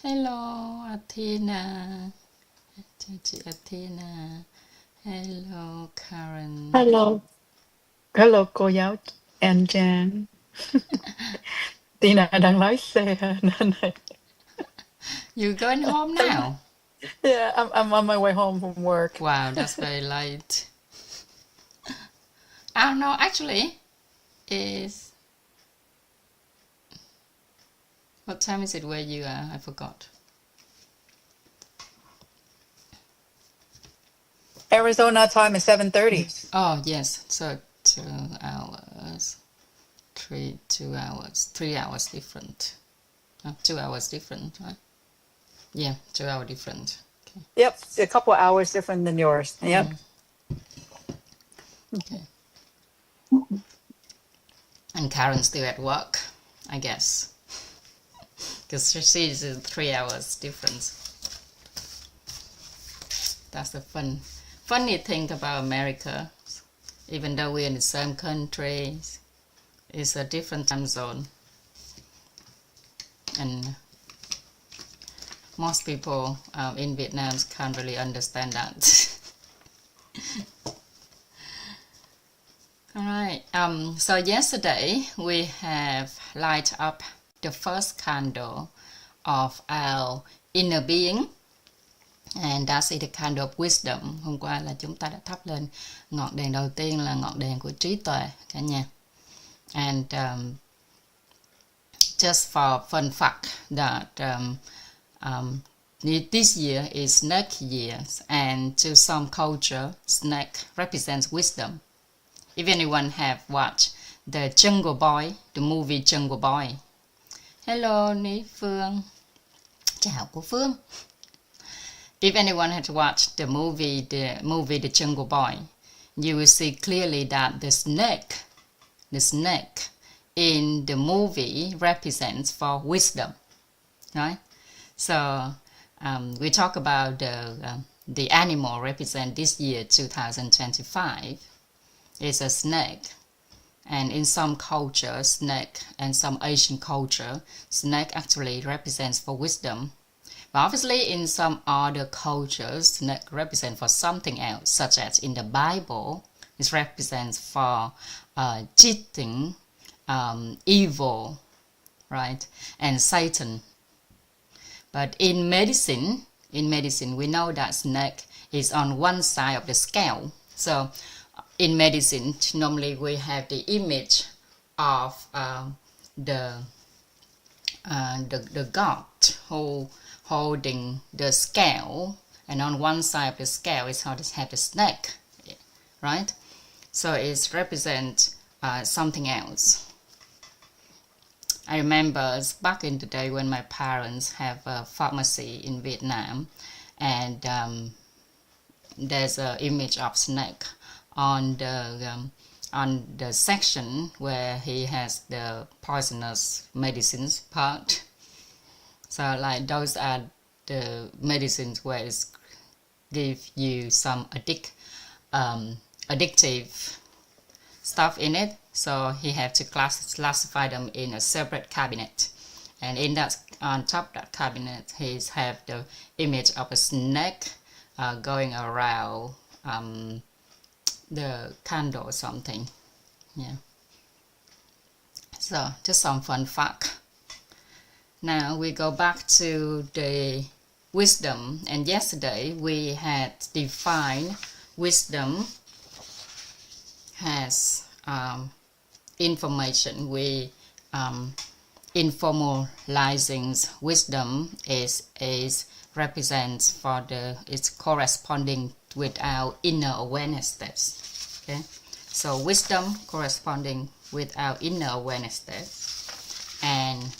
Hello, Athena. Gigi Athena. Hello, Karen. Hello. Hello cô giáo An Trang. Tina đang lái xe nên là You going home em now? yeah, I'm on my way home from work. Wow, that's very late. Oh no, actually, is what time is it where you are? I forgot. Arizona time is 7:30. Oh yes, so 2 hours, 2 hours, 3 hours different. 2 hours different, right? Yeah, 2 hour different. Okay. Yep, a couple hours different than yours. Yep. Okay. And Karen's still at work, I guess, because she's 3 hours difference. That's the funny thing about America. Even though we're in the same country, it's a different time zone, and most people in Vietnam can't really understand that. All right. So yesterday we have light up the first candle of our inner being, and that's the candle of wisdom. Hôm qua là chúng ta đã thắp lên ngọn đèn đầu tiên là ngọn đèn của trí tuệ cả nhà. And just for fun fact that this year is snake year, and to some culture, snake represents wisdom. If anyone have watched the Jungle Boy, the movie Jungle Boy. Hello, Ní Phương. Chào cô Phương. If anyone had watched the movie The Jungle Boy, you will see clearly that the snake in the movie represents for wisdom, right? So we talk about the animal represent this year 2025 is a snake, and in some culture, snake and some Asian culture, snake actually represents for wisdom. But obviously, in some other cultures, snake represents for something else, such as in the Bible, it represents for cheating, evil, right, and Satan. But in medicine, we know that snake is on one side of the scale. So in medicine, normally we have the image of the god who holding the scale, and on one side of the scale is how to have the snake, right? So it represents something else. I remember back in the day when my parents have a pharmacy in Vietnam, and there's an image of snake on the section where he has the poisonous medicines part. So like those are the medicines where it give you some addictive stuff in it. So he had to classify them in a separate cabinet, and in that, on top of that cabinet, he have the image of a snake going around the candle or something. Yeah. So just some fun fact. Now we go back to the wisdom, and yesterday we had defined wisdom as information. We informalizing wisdom is represents for it's corresponding with our inner awareness steps. Okay, so wisdom corresponding with our inner awareness steps. And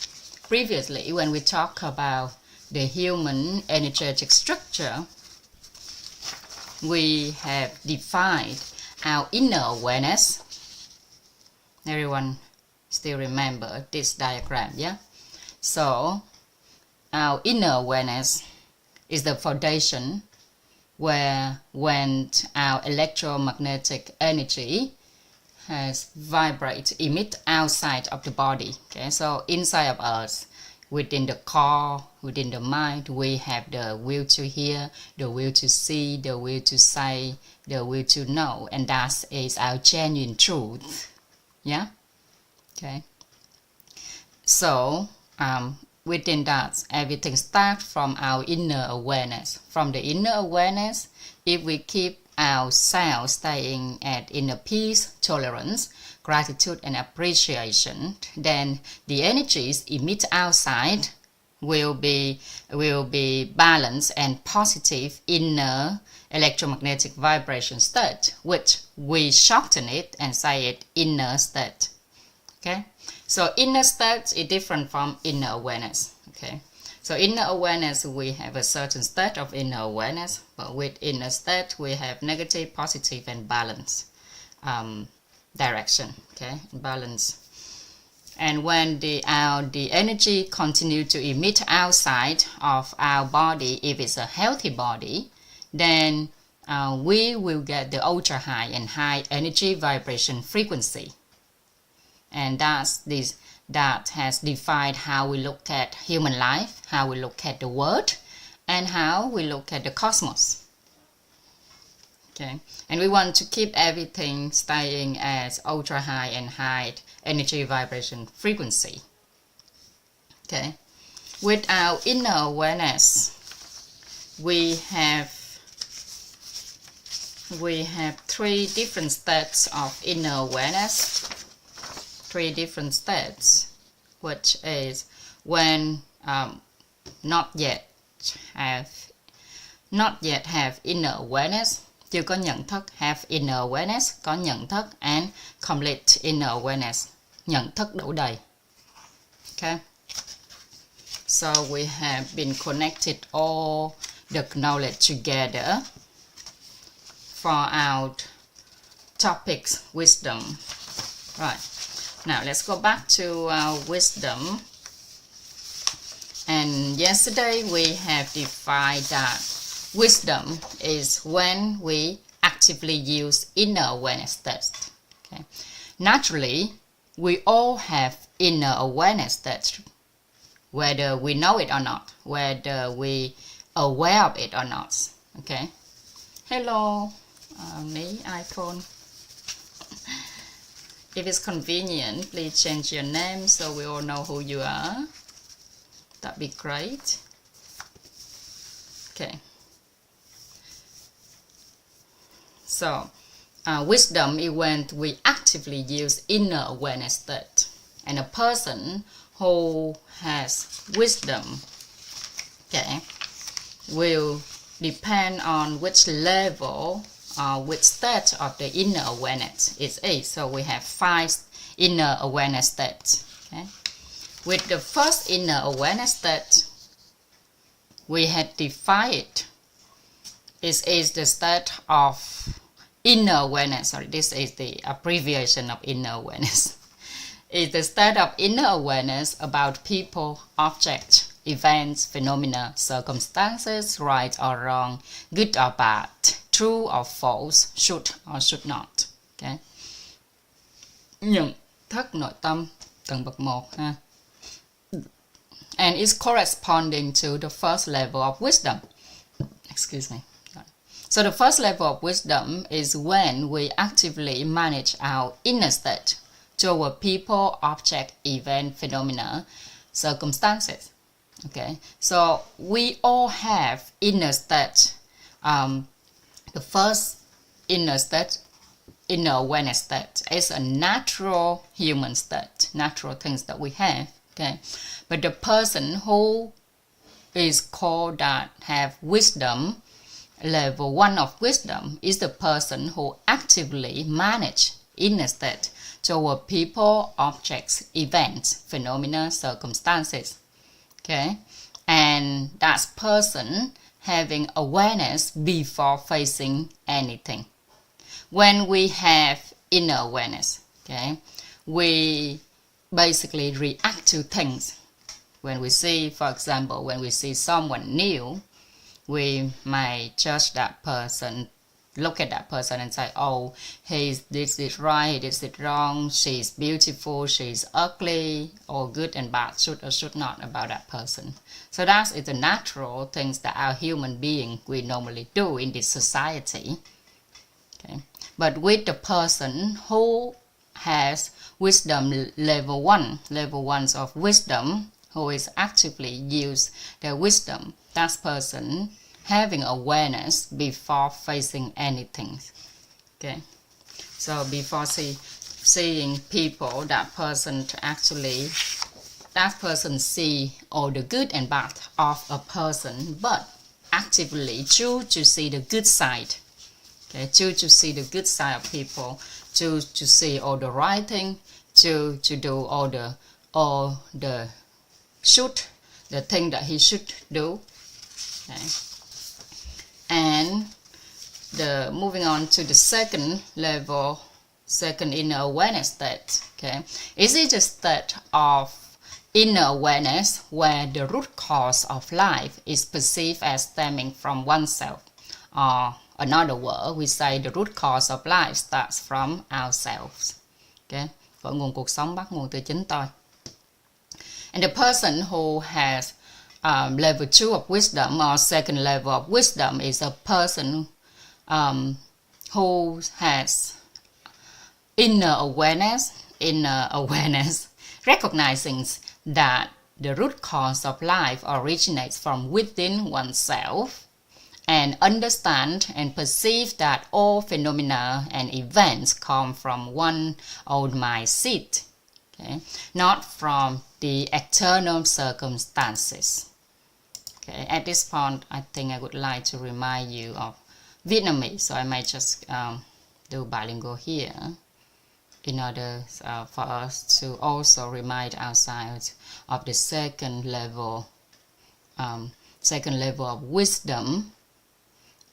previously, when we talk about the human energetic structure, we have defined our inner awareness. Everyone still remember this diagram, yeah? So our inner awareness is the foundation where when our electromagnetic energy has emit outside of the body. Okay, so inside of us within the core, within the mind, we have the will to hear, the will to see, the will to say, the will to know, and that is our genuine truth. Yeah? Okay. So, within that, everything starts from our inner awareness. From the inner awareness, if we keep ourselves staying at inner peace, tolerance, gratitude, and appreciation, then the energies emitted outside will be balanced and positive inner electromagnetic vibration state, which we shorten it and say it inner state. Okay, so inner state is different from inner awareness. Okay, so inner awareness, we have a certain state of inner awareness, but with inner state we have negative, positive, and balance direction. Okay, balance. And when the energy continue to emit outside of our body, if it's a healthy body, then we will get the ultra high and high energy vibration frequency. And that has defined how we look at human life, how we look at the world, and how we look at the cosmos. Okay, and we want to keep everything staying as ultra high and high energy vibration frequency. Okay, with our inner awareness, we have 3 different states of inner awareness. 3 different states, which is when not yet have inner awareness, chưa có nhận thức, have inner awareness, có nhận thức, and complete inner awareness, nhận thức đủ đầy. Okay, so we have been connected all the knowledge together for our topics wisdom. Right. Now let's go back to wisdom. And yesterday we have defined that wisdom is when we actively use inner awareness test. Okay. Naturally, we all have inner awareness test, whether we know it or not, whether we aware of it or not. Okay. Hello, me iPhone. If it's convenient, please change your name so we all know who you are. That'd be great. Okay. So, wisdom is when we actively use inner awareness state. And a person who has wisdom, okay, will depend on which level which state of the inner awareness it is. So we have 5 inner awareness states. Okay? With the first inner awareness state, we had defined it. It is the state of inner awareness. Sorry, this is the abbreviation of inner awareness. It's the state of inner awareness about people, objects, events, phenomena, circumstances, right or wrong, good or bad, true or false, should or should not. Okay. Nhận thức nội tâm tầng bậc 1 ha. And it's corresponding to the first level of wisdom. Excuse me. So the first level of wisdom is when we actively manage our inner state toward people, object, event, phenomena, circumstances. Okay, so we all have inner state. The first inner state, inner awareness state, is a natural human state, natural things that we have. Okay, but the person who is called that have wisdom, level 1 of wisdom, is the person who actively manage inner state toward people, objects, events, phenomena, circumstances. Okay, and that person having awareness before facing anything. When we have inner awareness, okay, we basically react to things. When we see, for example, when we see someone new, we may judge that person look at that person and say, oh, he did it right, he did it wrong, she's beautiful, she's ugly, or good and bad, should or should not about that person. So that is the natural things that our human being we normally do in this society. Okay. But with the person who has wisdom level 1, level 1 of wisdom, who is actively use their wisdom, that person having awareness before facing anything. Okay, so before seeing people, that person see all the good and bad of a person, but actively choose to see the good side. Okay, choose to see the good side of people, choose to see all the right thing, choose to do all the the thing that he should do. Okay. And moving on to the second level, second inner awareness state. Okay, is it a state of inner awareness where the root cause of life is perceived as stemming from oneself, or another word we say the root cause of life starts from ourselves. Okay, cội nguồn cuộc sống bắt nguồn từ chính tôi. And the person who has level 2 of wisdom or second level of wisdom is a person who has inner awareness, recognizing that the root cause of life originates from within oneself, and understand and perceive that all phenomena and events come from one old mindset, okay, not from the external circumstances. Okay, at this point, I think I would like to remind you of Vietnamese, so I might just do bilingual here in order for us to also remind ourselves of the second level of wisdom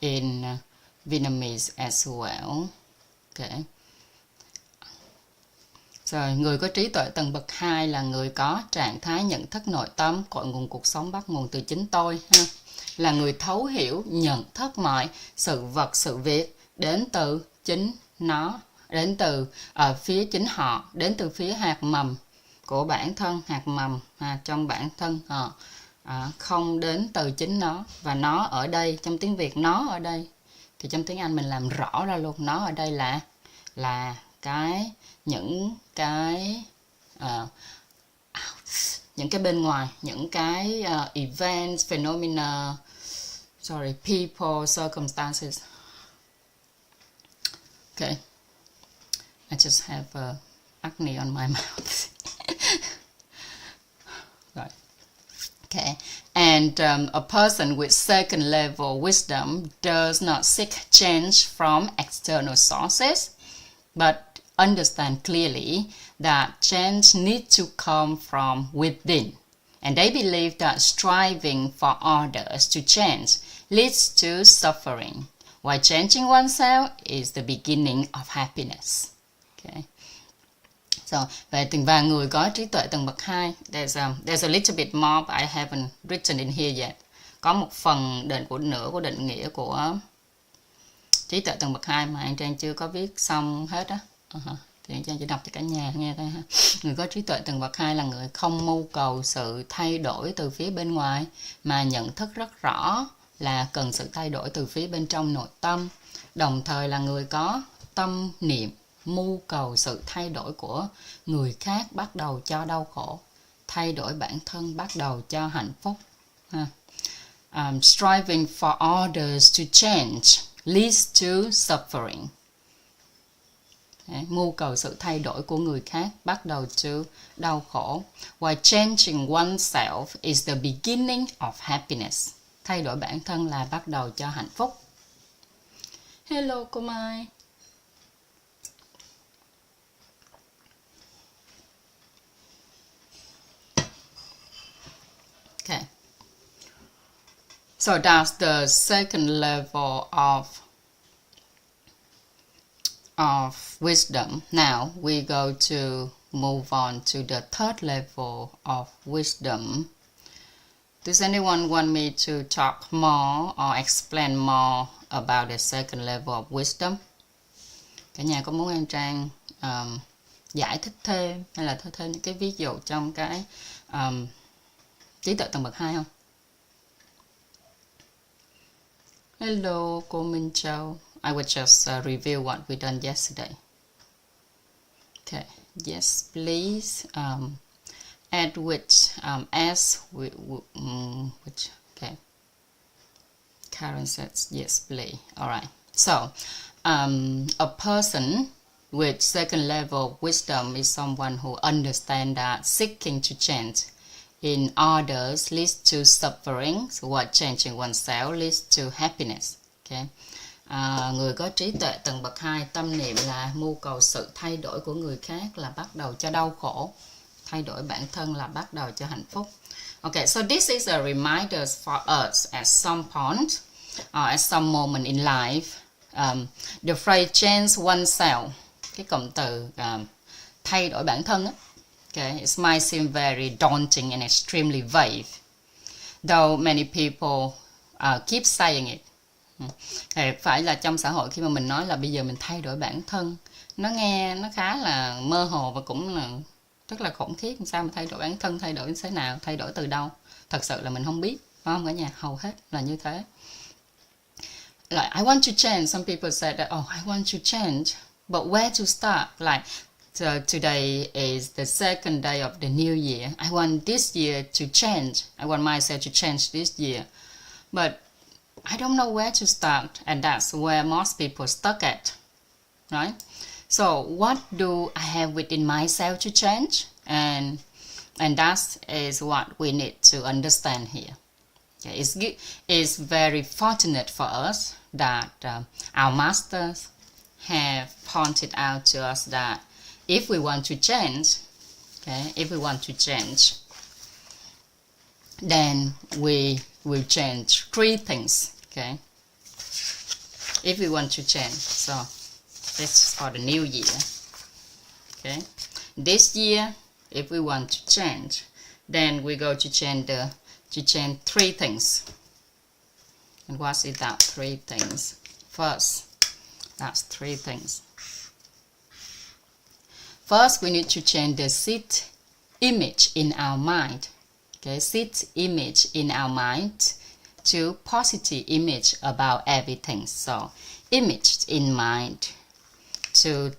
in Vietnamese as well. Okay. Rồi, người có trí tuệ tầng bậc 2 là người có trạng thái nhận thức nội tâm, cội nguồn cuộc sống bắt nguồn từ chính tôi, ha. Là người thấu hiểu, nhận thức mọi sự vật, sự việc đến từ chính nó, đến từ phía chính họ, đến từ phía hạt mầm của bản thân, hạt mầm trong bản thân họ, không đến từ chính nó. Và nó ở đây, trong tiếng Việt nó ở đây, thì trong tiếng Anh mình làm rõ ra luôn, nó ở đây là những cái bên ngoài, những cái events, phenomena, people, circumstances. Okay, I just have acne on my mouth. Right. Okay, and a person with second level wisdom does not seek change from external sources, but understand clearly that change needs to come from within, and they believe that striving for others to change leads to suffering, while changing oneself is the beginning of happiness. Okay. So, về từng vài người có trí tuệ tầng bậc 2, there's a little bit more, but I haven't written in here yet. Có một phần nửa của định nghĩa của trí tuệ tầng bậc 2 mà anh Trang chưa có viết xong hết á. Thì anh Trang chỉ đọc cho cả nhà nghe thôi ha. Người có trí tuệ tầng bậc 2 là người không mưu cầu sự thay đổi từ phía bên ngoài, mà nhận thức rất rõ là cần sự thay đổi từ phía bên trong nội tâm. Đồng thời là người có tâm niệm mưu cầu sự thay đổi của người khác bắt đầu cho đau khổ, thay đổi bản thân bắt đầu cho hạnh phúc. Striving for others to change leads to suffering. Mưu cầu sự thay đổi của người khác bắt đầu từ đau khổ. While changing oneself is the beginning of happiness. Thay đổi bản thân là bắt đầu cho hạnh phúc. Hello cô Mai. Okay. So that's the second level of wisdom. Now we go to move on to the third level of wisdom. Does anyone want me to talk more or explain more about the second level of wisdom? Cả nhà có muốn An Trang giải thích thêm hay là thêm những cái ví dụ trong cái trí tuệ tầng bậc 2 không? Hello, cô Minh Châu. I will just review what we done yesterday. Okay, yes, please. Add which as which okay. Karen says yes, please. All right. So, a person with second level wisdom is someone who understands that seeking to change in others leads to suffering, while changing oneself leads to happiness. Okay. Người có trí tuệ tầng bậc 2 tâm niệm là mưu cầu sự thay đổi của người khác là bắt đầu cho đau khổ, thay đổi bản thân là bắt đầu cho hạnh phúc. Okay, so this is a reminder for us at some point, at some moment in life, the phrase change oneself, cái cụm từ thay đổi bản thân á. Okay, it might seem very daunting and extremely vague, though many people keep saying it. Thì phải là trong xã hội khi mà mình nói là bây giờ mình thay đổi bản thân, nó nghe nó khá là mơ hồ và cũng là rất là khủng khiếp. Sao mà thay đổi bản thân, thay đổi như thế nào, thay đổi từ đâu? Thật sự là mình không biết, phải không cả nhà? Hầu hết là như thế. Like, I want to change. Some people said that, oh, I want to change, but where to start? Like, so today is the second day of the new year. I want this year to change. I want myself to change this year. But I don't know where to start, and that's where most people stuck at, right? So what do I have within myself to change? And that is what we need to understand here. Okay, it's very fortunate for us that our masters have pointed out to us that if we want to change, okay, if we want to change, then we will change 3 things. Okay, if we want to change, so this for the new year. Okay, this year, if we want to change, then we go to change 3 things. And what is that 3 things? First, that's 3 things. First, we need to change the seed image in our mind. Okay, seed image in our mind to positive image about everything. So, image in mind to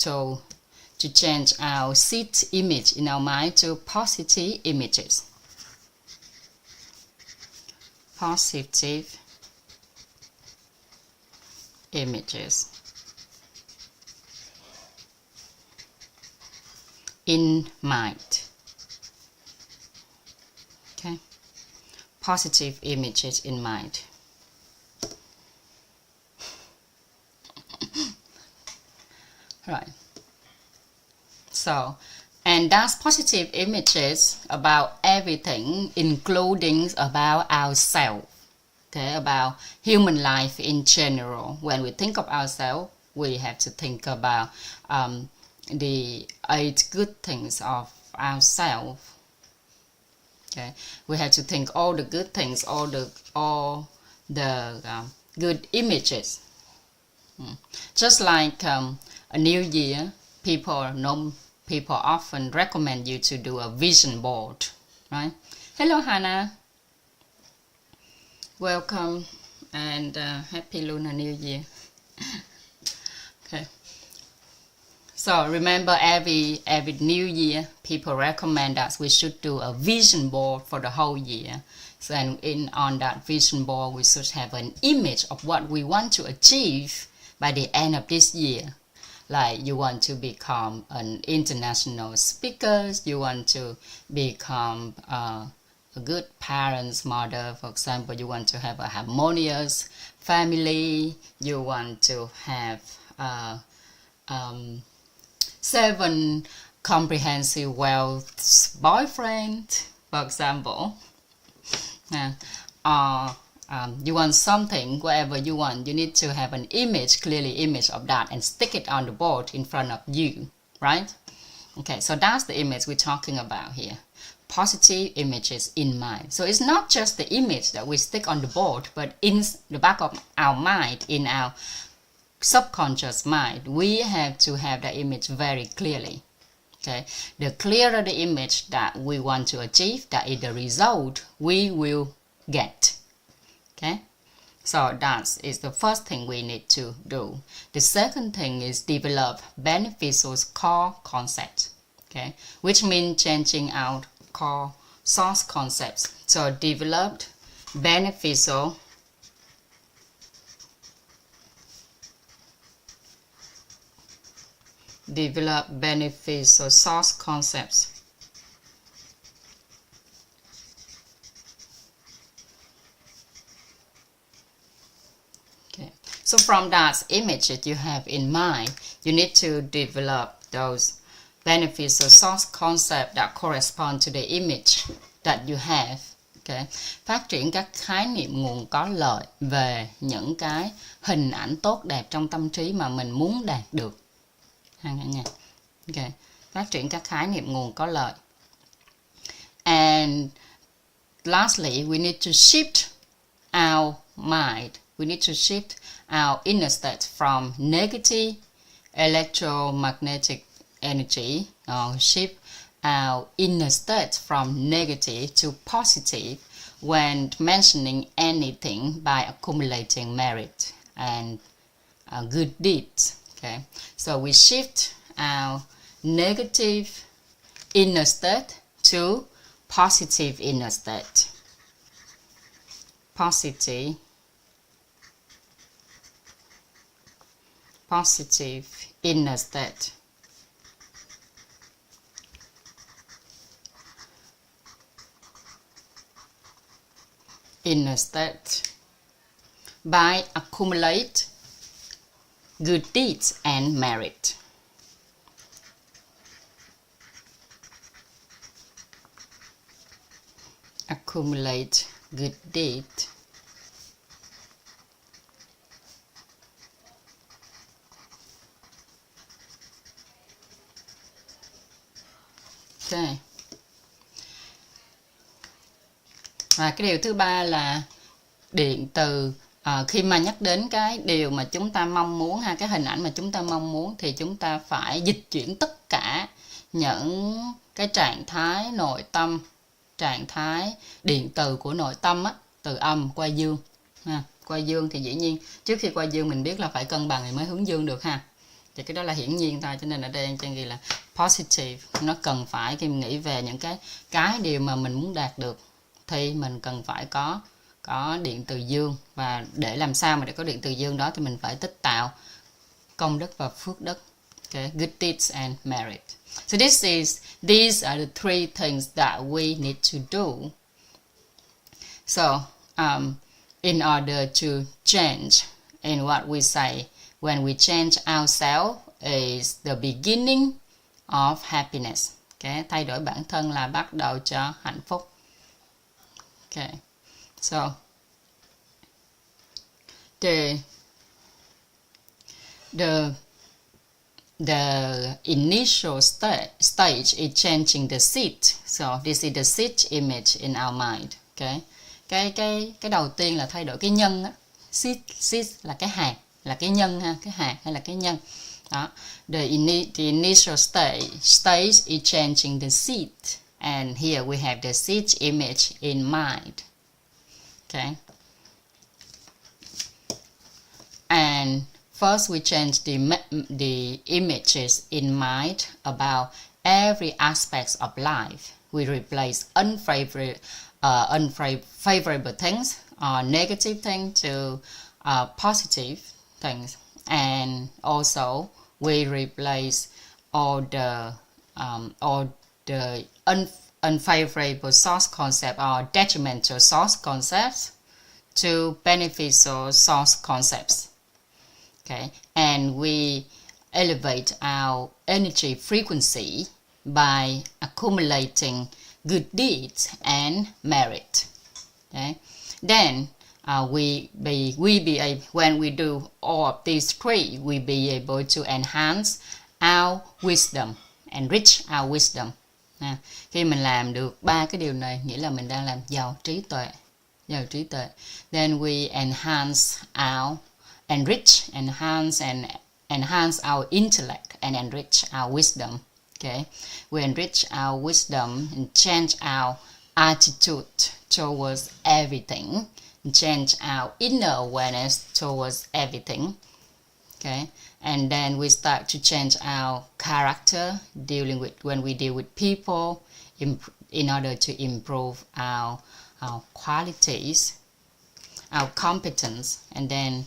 change our seed image in our mind to positive images. Positive images in mind. Okay, positive images in mind. Right. So, and that's positive images about everything, including about ourselves. Okay, about human life in general. When we think of ourselves, we have to think about the 8 good things of ourselves. Okay, we have to think all the good things, all the good images. Just like a new year, people often recommend you to do a vision board, right? Hello, Hannah. Welcome and happy Lunar New Year. Okay. So remember, every new year, people recommend that we should do a vision board for the whole year. So on that vision board, we should have an image of what we want to achieve by the end of this year. Like, you want to become an international speaker, you want to become a good parents, mother, for example, you want to have a harmonious family, you want to have 7 comprehensive wealth boyfriend, for example. You want something, whatever you want, you need to have an image, clearly image of that, and stick it on the board in front of you, right? Okay, so that's the image we're talking about here. positive images in mind. So it's not just the image that we stick on the board, but in the back of our mind, in our subconscious mind, we have to have the image very clearly. Okay, the clearer the image that we want to achieve, that is the result we will get. Okay, so that is the first thing we need to do. The second thing is develop beneficial core concepts. Okay, which means changing our core source concepts. So developed beneficial source concepts. Okay, so from that image that you have in mind, you need to develop those beneficial source concept that correspond to the image that you have. Okay, phát triển các khái niệm nguồn có lợi về những cái hình ảnh tốt đẹp trong tâm trí mà mình muốn đạt được. Okay, phát triển các khái niệm nguồn có lợi. And lastly, we need to shift our mind. We need to shift our inner state from negative electromagnetic energy, or shift our inner state from negative to positive when mentioning anything by accumulating merit and good deeds. Okay, so we shift our negative inner state to positive inner state. Positive inner state. Inner state by accumulate good deeds and merit. Accumulate good deeds okay. Và cái điều thứ ba là điện từ. Khi mà nhắc đến cái điều mà chúng ta mong muốn, cái hình ảnh mà chúng ta mong muốn, thì chúng ta phải dịch chuyển tất cả những cái trạng thái nội tâm, trạng thái điện từ của nội tâm á, từ âm qua dương. Qua dương thì dĩ nhiên trước khi qua dương mình biết là phải cân bằng thì mới hướng dương được ha. Thì cái đó là hiển nhiên thôi, cho nên ở đây anh Trang ghi là positive. Nó cần phải, khi mình nghĩ về những cái điều mà mình muốn đạt được thì mình cần phải có điện từ dương, và để làm sao mà để có điện từ dương đó thì mình phải tích tạo công đức và phước đức. Okay, good deeds and merit. So these are the three things that we need to do. So in order to change in what we say, when we change ourselves is the beginning of happiness. Okay, thay đổi bản thân là bắt đầu cho hạnh phúc. Okay, so the initial stage is changing the seed. So this is the seed image in our mind. Okay, cái đầu tiên là thay đổi cái nhân á. Seed là cái hạt, là cái nhân ha, cái hạt hay là cái nhân. Đó. The initial stage is changing the seed. And here we have the seed image in mind. Okay. And first we change the images in mind about every aspect of life. We replace unfavorable things or negative things to positive things. And also we replace all the unfavorable source concept or detrimental source concepts to beneficial source concepts. Okay, and we elevate our energy frequency by accumulating good deeds and merit. Okay, then when we do all of these three, we be able to enhance our wisdom, enrich our wisdom. ha. Khi mình làm được 3 cái điều này nghĩa là mình đang làm giàu trí tuệ. Then we enhance our intellect and enrich our wisdom. Okay, we enrich our wisdom and change our attitude towards everything, change our inner awareness towards everything. Okay, and then we start to change our character when we deal with people in order to improve our qualities, our competence, and then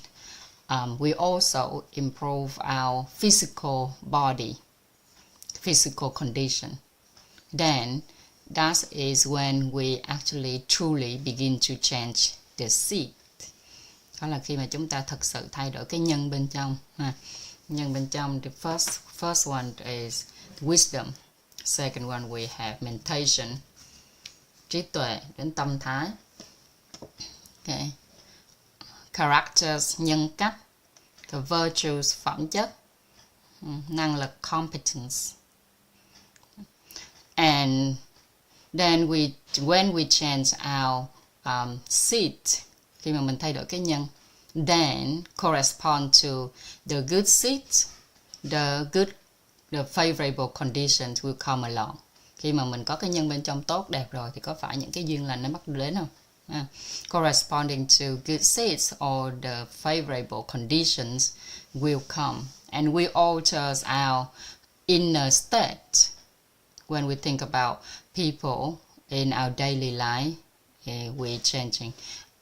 we also improve our physical body, physical condition. Then that is when we actually truly begin to change the seed. Đó là khi mà chúng ta thực sự thay đổi cái nhân bên trong. Nhân bên trong, the first one is wisdom. Second one we have mentation, trí tuệ đến tâm thái. Okay. Characters, nhân cách. The virtues, phẩm chất. Năng lực, competence. And then when we change our seed, khi mà mình thay đổi cái nhân, then correspond to the good seed, the favorable conditions will come along. Khi mà mình có cái nhân bên trong tốt đẹp rồi thì có phải những cái duyên lành nó bắt đến không? Corresponding to good seeds or the favorable conditions will come, and we alters our inner state. When we think about people in our daily life,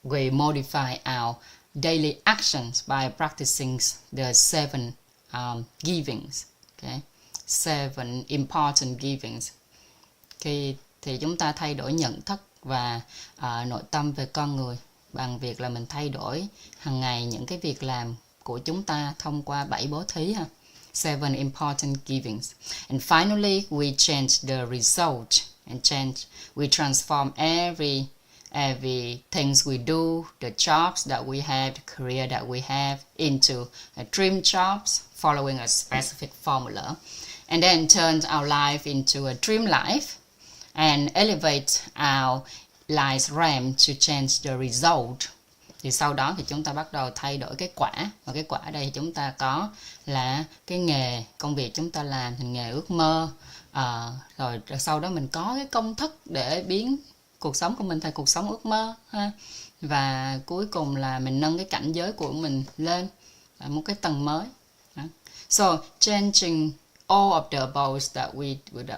we modify our daily actions by practicing the 7 givings. Okay, 7 important givings. Thì chúng ta thay đổi nhận thức và nội tâm về con người bằng việc là mình thay đổi hàng ngày những cái việc làm của chúng ta thông qua 7 bố thí ha. 7 important givings. And finally, we change the result we transform every things we do, the jobs that we have, the career that we have into dream jobs following a specific formula, and then turn our life into a dream life and elevate our life realm to change the result. Thì sau đó thì chúng ta bắt đầu thay đổi cái quả, và cái quả đây chúng ta có là cái nghề, công việc chúng ta làm thành nghề ước mơ, rồi sau đó mình có cái công thức để biến cuộc sống của mình thành cuộc sống ước mơ ha. Và cuối cùng là mình nâng cái cảnh giới của mình lên một cái tầng mới. So changing all of the aboves all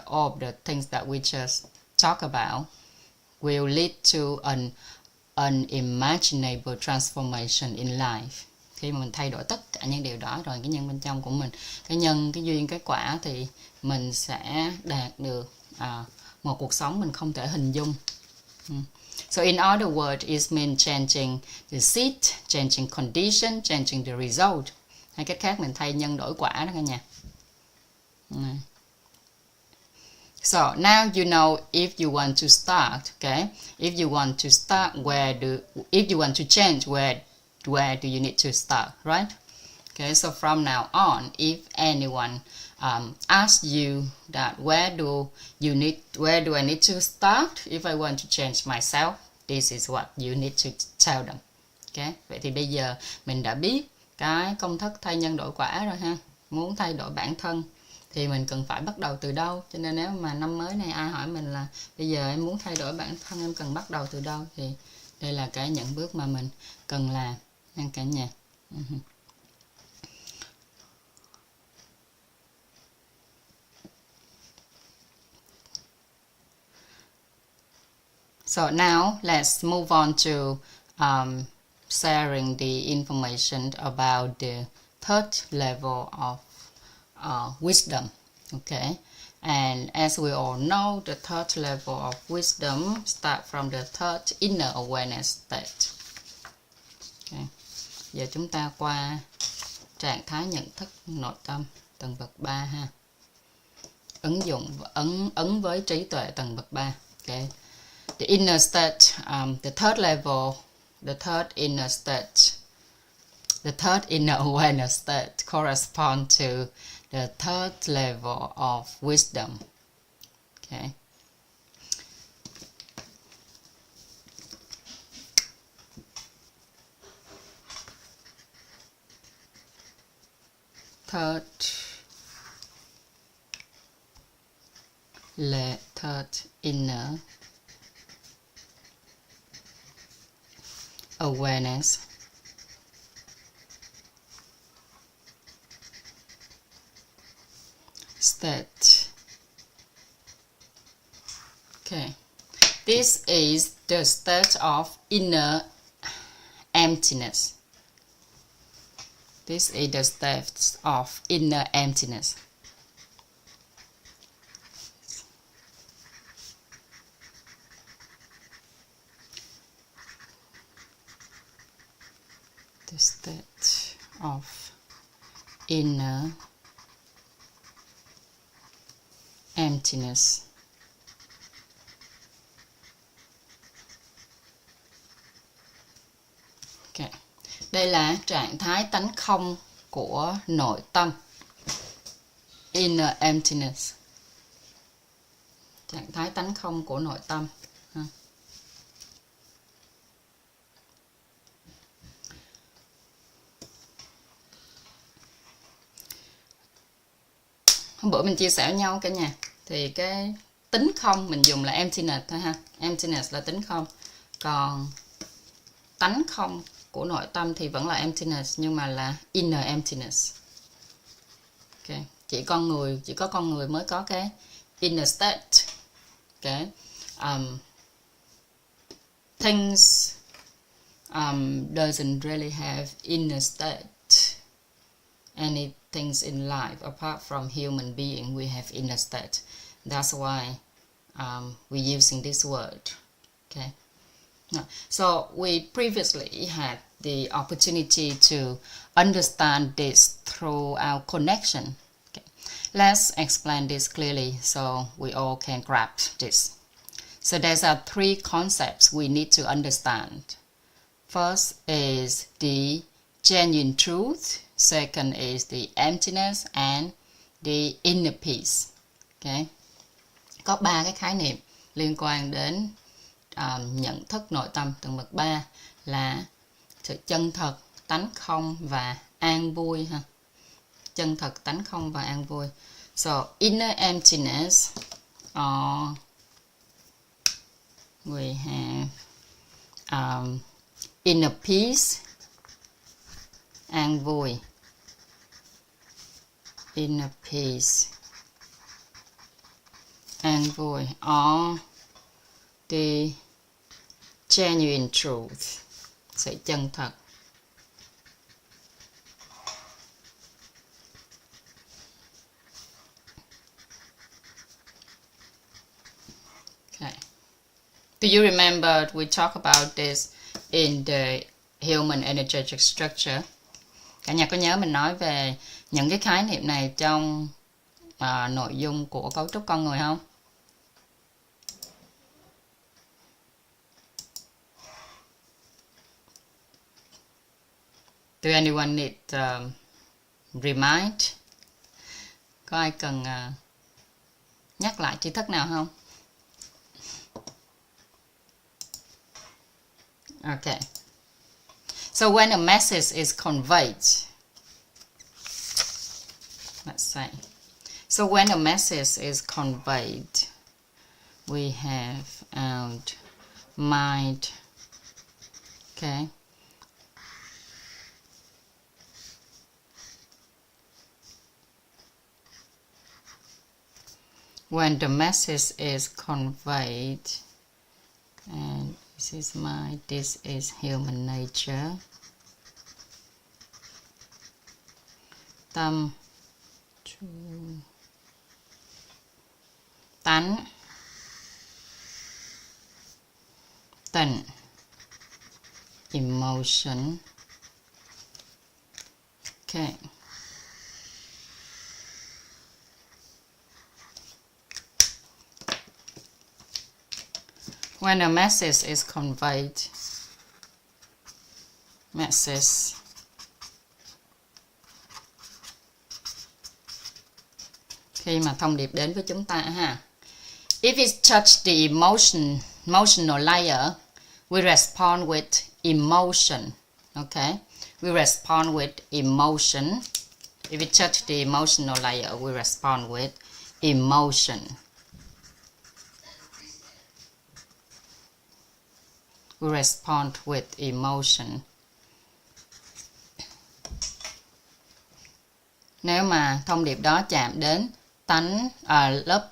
of the things that we just talk about will lead to an unimaginable transformation in life. Khi mà mình thay đổi tất cả những điều đó rồi, cái nhân bên trong của mình, cái duyên, cái quả, thì mình sẽ đạt được một cuộc sống mình không thể hình dung. So in other words, it means changing the seed, changing condition, changing the result. Hay cách khác mình thay nhân đổi quả đó cả nhà. So now you know if you want to start, okay? If you want to start, if you want to change, where do you need to start, right? Okay, so from now on, if anyone asks you that where do I need to start if I want to change myself, this is what you need to tell them. Okay, vậy thì bây giờ mình đã biết cái công thức thay nhân đổi quả rồi ha. Muốn thay đổi bản thân thì mình cần phải bắt đầu từ đâu? Cho nên nếu mà năm mới này ai hỏi mình là bây giờ em muốn thay đổi bản thân, em cần bắt đầu từ đâu, thì đây là cái những bước mà mình cần làm nha cả nhà. So now let's move on to sharing the information about the third level of wisdom. Okay, and as we all know, the third level of wisdom starts from the third inner awareness state. Okay. Giờ chúng ta qua trạng thái nhận thức nội tâm tầng bậc 3 ha. Ứng với trí tuệ tầng bậc 3. Okay. The inner state, the third inner awareness state corresponds to the third level of wisdom. Okay, third inner awareness state. Okay, this is the state of inner emptiness. This is the state of inner emptiness. The state of inner emptiness. Okay. Đây là trạng thái tánh không của nội tâm. Inner emptiness. Trạng thái tánh không của nội tâm. Hôm bữa mình chia sẻ với nhau cả nhà, thì cái tính không mình dùng là emptiness thôi ha. Emptiness là tính không. Còn tánh không của nội tâm thì vẫn là emptiness, nhưng mà là inner emptiness. Okay. Chỉ có con người mới có cái inner state. Okay. Things doesn't really have inner state. Any things in life apart from human being, we have inner state. That's why we're using this word. Okay. So we previously had the opportunity to understand this through our connection. Okay. Let's explain this clearly so we all can grasp this. So there are three concepts we need to understand. First is the genuine truth. Second is the emptiness and the inner peace. Okay. Có ba cái khái niệm liên quan đến nhận thức nội tâm. Tầng bậc 3 là sự chân thật, tánh không và an vui ha. Chân thật, tánh không và an vui. So inner emptiness, we have inner peace, an vui. Inner peace, an vui, or the genuine truth, sự chân thật. Okay. Do you remember we talked about this in the human energetic structure? Cả nhà có nhớ mình nói về những cái khái niệm này trong nội dung của cấu trúc con người không? Do anyone need remind? Có ai cần nhắc lại tri thức nào không? Okay. So when a message is conveyed, let's say. So when a message is conveyed, we have our mind. Okay. When the message is conveyed, and this is mind, this is human nature. Tâm, tánh, tình, emotion. Okay. When a message is conveyed, message khi mà thông điệp đến với chúng ta ha. If it touch the emotional layer, we respond with emotion. Okay, we respond with emotion. If we touch the emotional layer, we respond with emotion. We respond with emotion. Nếu mà thông điệp đó chạm đến tánh lớp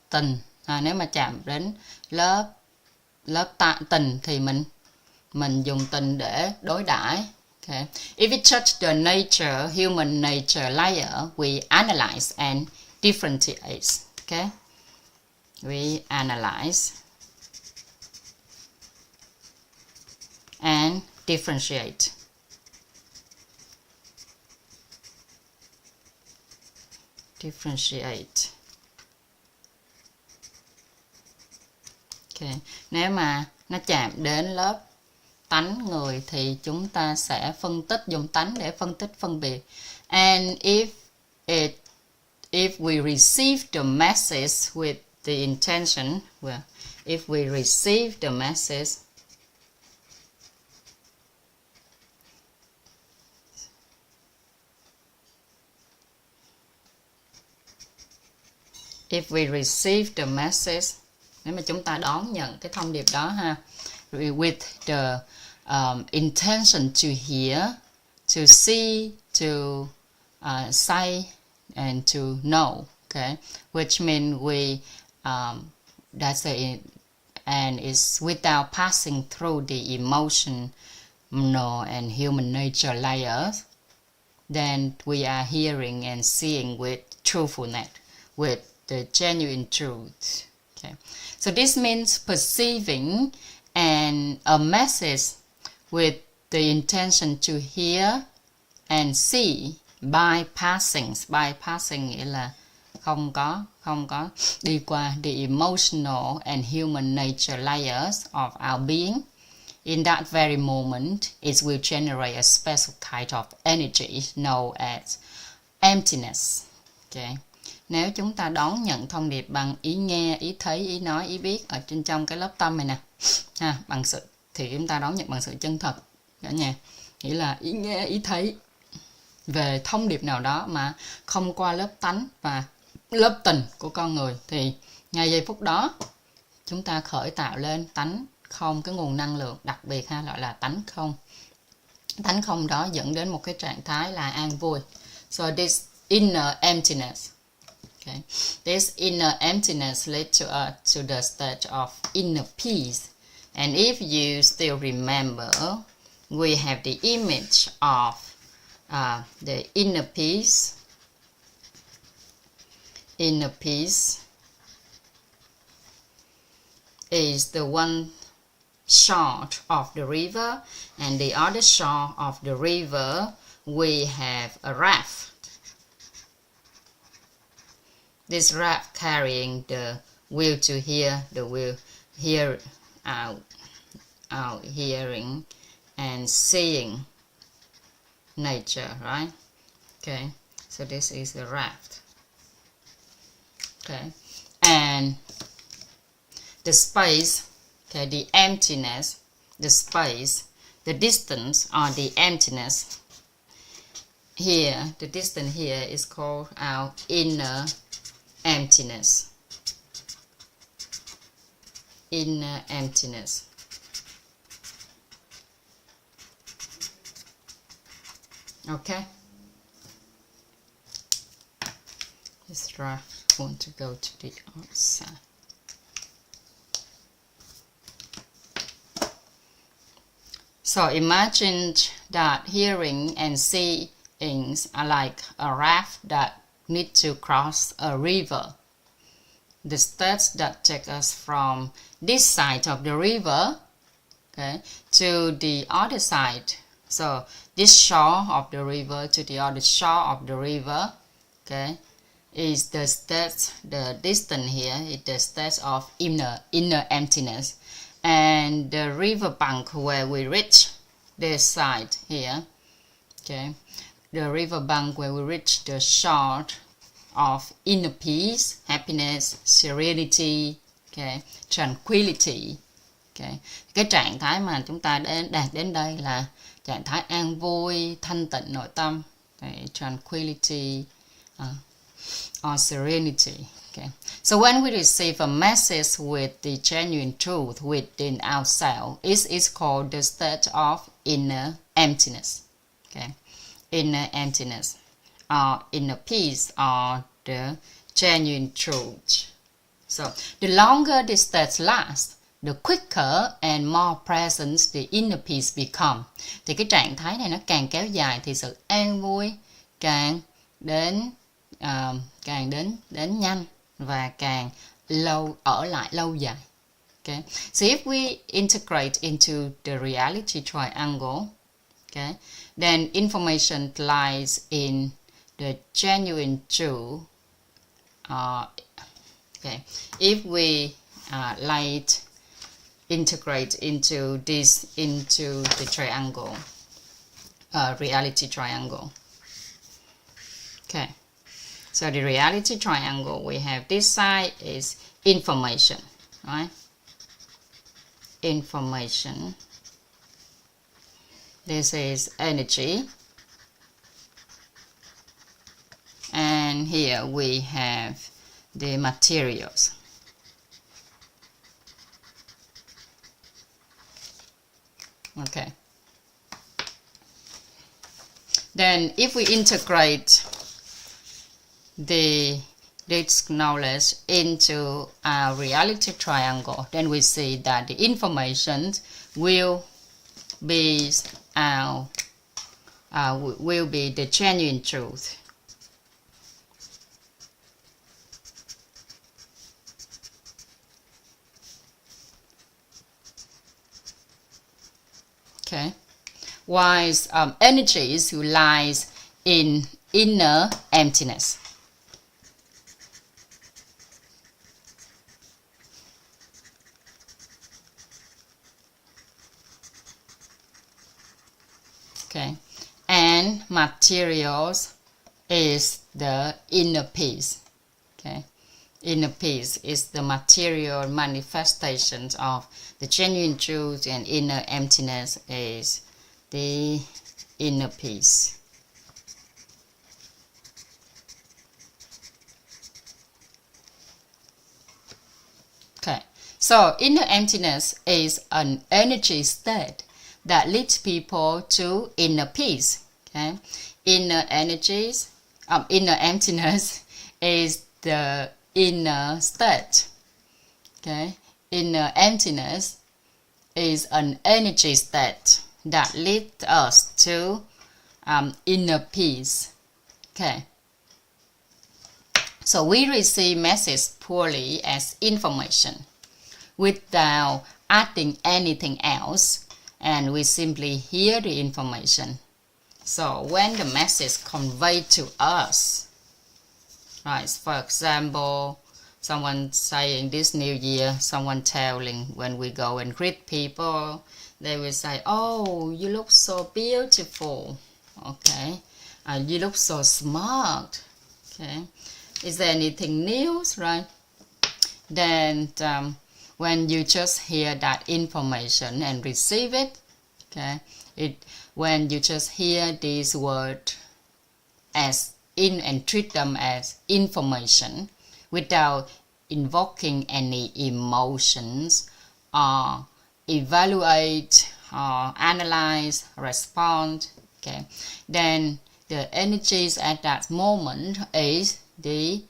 tình, nếu mà chạm đến lớp tình thì mình dùng tình để đối đãi. Okay. If we touch the nature, human nature layer, we analyze and differentiate. Okay. We analyze and differentiate. Differentiate. Okay. Nếu mà nó chạm đến lớp tánh người thì chúng ta sẽ phân tích, dùng tánh để phân biệt. And if we receive the message with the intention, well, if we receive the message nếu mà chúng ta đón nhận cái thông điệp đó ha, with the intention to hear, to see, to say and to know, okay, which means we that's it, and it's without passing through the emotional and human nature layers, then we are hearing and seeing with truthfulness, with the genuine truth. Okay, so this means perceiving and a message with the intention to hear and see, bypassing nghĩa là không có đi qua the emotional and human nature layers of our being. In that very moment, it will generate a special kind of energy known as emptiness. Okay. Nếu chúng ta đón nhận thông điệp bằng ý nghe, ý thấy, ý nói, ý biết ở trong cái lớp tâm này nè, bằng sự thì chúng ta đón nhận bằng sự chân thật cả nhà, nghĩa là ý nghe, ý thấy về thông điệp nào đó mà không qua lớp tánh và lớp tình của con người, thì ngay giây phút đó chúng ta khởi tạo lên tánh không, cái nguồn năng lượng đặc biệt gọi là tánh không. Tánh không đó dẫn đến một cái trạng thái là an vui. So this inner emptiness, okay, this inner emptiness leads to the state of inner peace. And if you still remember, we have the image of the inner peace. Inner peace is the one shore of the river, and the other shore of the river we have a raft. This raft carrying the will to hear, the will hear out hearing and seeing nature, right? Okay, so this is the raft. Okay, and the space, okay, the emptiness, the space, the distance or the emptiness here, the distance here is called our inner emptiness. Inner emptiness. Okay, this raft want to go to the outside. So imagine that hearing and seeing are like a raft that need to cross a river. The steps that take us from this side of the river, okay, to the other side. So this shore of the river to the other shore of the river, okay, is the state, the distance here is the state of inner emptiness. And the river bank where we reach this side here, okay, the river bank where we reach the shore of inner peace, happiness, serenity, okay, tranquility, okay. Cái trạng thái mà chúng ta đạt đến đây là trạng thái an vui, thanh tịnh nội tâm, okay, tranquility, or serenity. Okay, so when we receive a message with the genuine truth within ourselves, it is called the state of inner emptiness. Okay, inner emptiness, or inner peace, or the genuine truth. So the longer the state lasts, the quicker and more present the inner peace become. Thì cái trạng thái này nó càng kéo dài thì sự an vui càng đến nhanh và càng ở lại lâu dài. Okay. So if we integrate into the reality triangle, okay, then information lies in the genuine truth. Okay, if we integrate into the triangle, reality triangle. Okay, so the reality triangle, we have this side is information, right? Information. This is energy, and here we have the materials. Okay. Then if we integrate this knowledge into our reality triangle, then we see that the information will be the genuine truth. Okay, whilst energies who lies in inner emptiness. Okay, and materials is the inner peace. Okay, inner peace is the material manifestations of the genuine truth, and inner emptiness is the inner peace. Okay, so inner emptiness is an energy state that leads people to inner peace. Okay, inner energies, inner emptiness is the inner state. Okay, inner emptiness is an energy state that leads us to inner peace. Okay, so we receive message purely as information without adding anything else, and we simply hear the information. So when the message conveyed to us, right, for example, someone saying this new year, someone telling when we go and greet people, they will say, oh, you look so beautiful. Okay, you look so smart. Okay, is there anything new, right? Then when you just hear that information and receive it, okay, when you just hear these words as in and treat them as information without invoking any emotions or evaluate or analyze, respond, okay, then the energies at that moment is the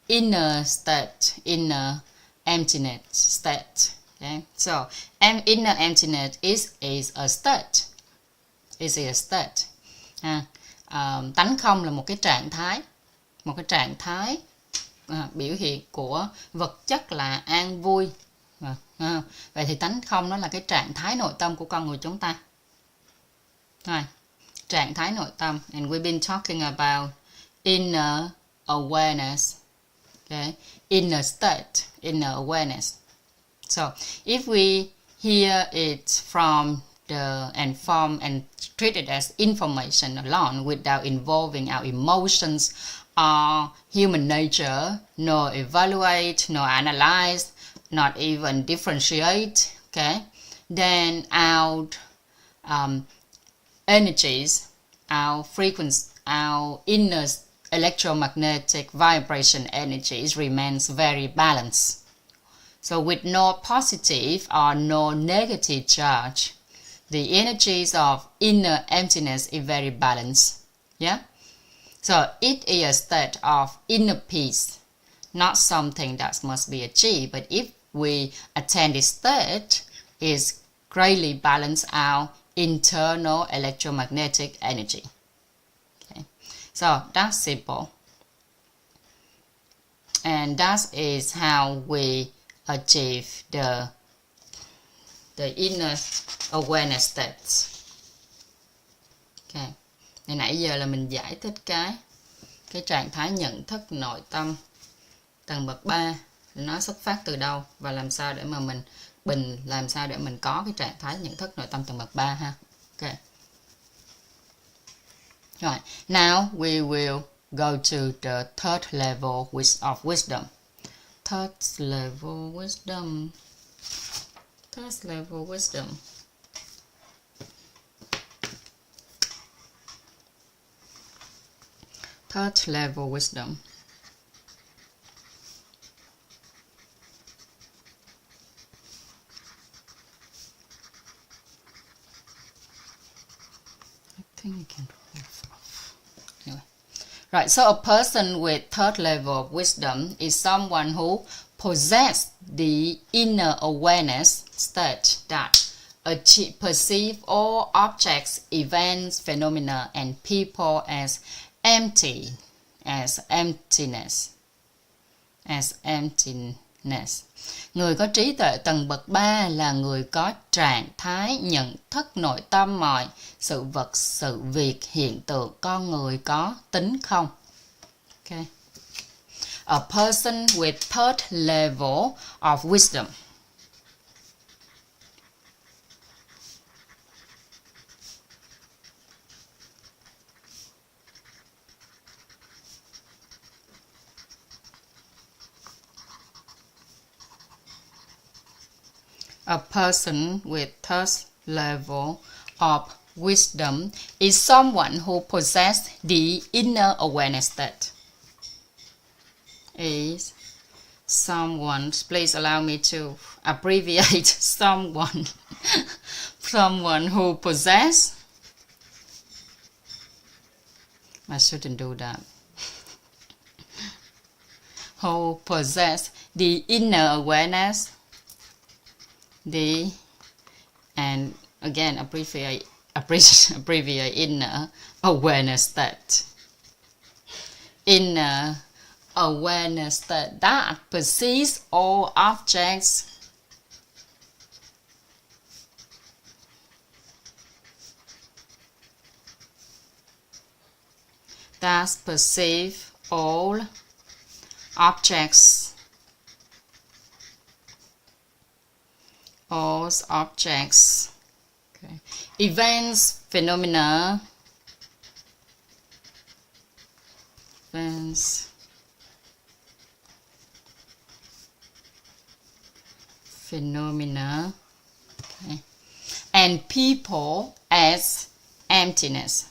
inner state, inner emptiness state. Okay, so inner emptiness is a state, is a state. Tánh không là một cái trạng thái biểu hiện của vật chất là an vui. Vậy thì tánh không nó là cái trạng thái nội tâm của con người chúng ta. Rồi, trạng thái nội tâm, and we've been talking about inner awareness. Okay, inner state, inner awareness. So if we hear it from and treat it as information alone without involving our emotions or human nature, nor evaluate, nor analyze, not even differentiate, okay, then our energies, our our inner electromagnetic vibration energies remains very balanced. So with no positive or no negative charge, the energies of inner emptiness is very balanced. Yeah? So it is a state of inner peace, not something that must be achieved. But if we attain this state, it greatly balance our internal electromagnetic energy. Okay. So that's simple. And that is how we achieve the inner awareness states. Okay. Nãy giờ là mình giải thích cái trạng thái nhận thức nội tâm tầng bậc 3, nó xuất phát từ đâu và làm sao để mà làm sao để mình có cái trạng thái nhận thức nội tâm tầng bậc 3 ha. Okay. Right. Now we will go to the third level of wisdom. Third level wisdom. Third level wisdom. Third level wisdom. I think we can move off. Anyway. Right, so a person with third level of wisdom is someone who possesses the inner awareness state that perceive all objects, events, phenomena, and people as empty, as emptiness. Người có trí tuệ tầng bậc 3 là người có trạng thái nhận thức nội tâm mọi sự vật, sự việc, hiện tượng, con người có tính không. Okay. A person with third level of wisdom. A person with third level of wisdom is someone who possesses the inner awareness state. Is someone, please allow me to abbreviate someone, someone who possesses, I shouldn't do that, who possess the inner awareness, and again abbreviate inner awareness state. Inner awareness that perceives all objects, that perceive all objects, all objects, okay. Events, phenomena, events, phenomena, okay. And people as emptiness.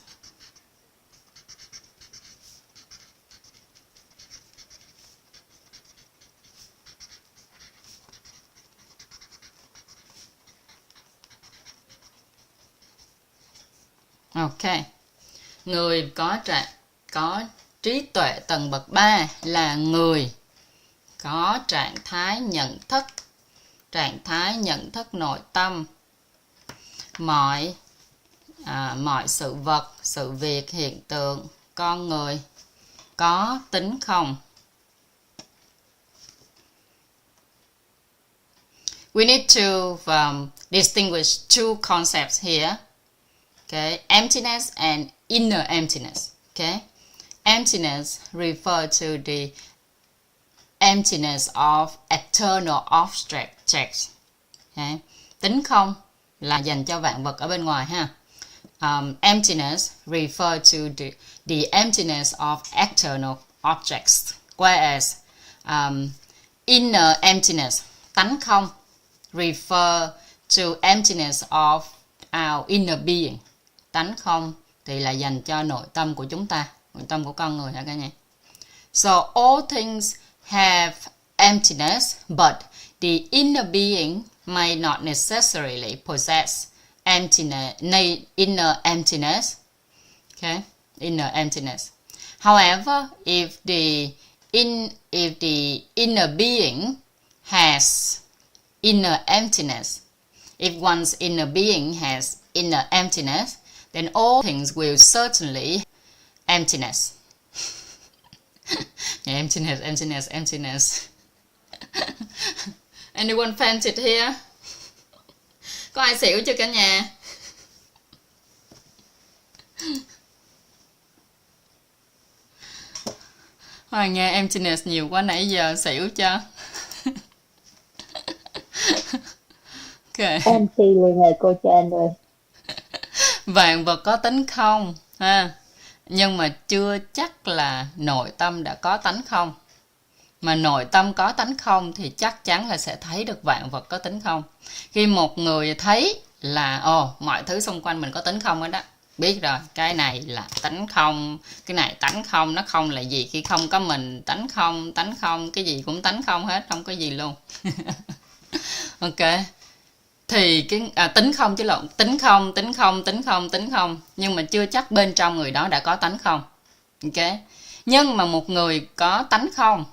Ok. Người có trí tuệ tầng bậc 3 là người có trạng thái nhận thức nội tâm mọi sự vật, sự việc, hiện tượng, con người có tính không. We need to distinguish two concepts here. Okay, emptiness and inner emptiness. Okay, emptiness refer to the emptiness of external objects. Okay, tính không là dành cho vạn vật ở bên ngoài ha. Emptiness refer to the emptiness of external objects, whereas inner emptiness, tánh không, refer to emptiness of our inner being. Tánh không thì là dành cho nội tâm của chúng ta, nội tâm của con người hả cả nhà. So all things have emptiness, but the inner being may not necessarily possess inner emptiness. Okay, inner emptiness. However, if the inner being has inner emptiness, if one's inner being has inner emptiness, then all things will certainly emptiness. Emptiness. Anyone fainted here? Có ai xỉu chưa cả nhà? Hoàng nghe emptiness nhiều quá nãy giờ xỉu cho. Okay. Empty luôn rồi cô Trang ơi. Vạn vật có tính không ha, nhưng mà chưa chắc là nội tâm đã có tánh không. Mà nội tâm có tánh không thì chắc chắn là sẽ thấy được vạn vật có tính không. Khi một người thấy là mọi thứ xung quanh mình có tính không hết đó, biết rồi, cái này là tánh không, cái này tánh không, nó không là gì, khi không có mình, tánh không, cái gì cũng tánh không hết, không có gì luôn. Ok, thì cái tính không chứ lộn, tính không, nhưng mà chưa chắc bên trong người đó đã có tánh không. Ok, nhưng mà một người có tánh không,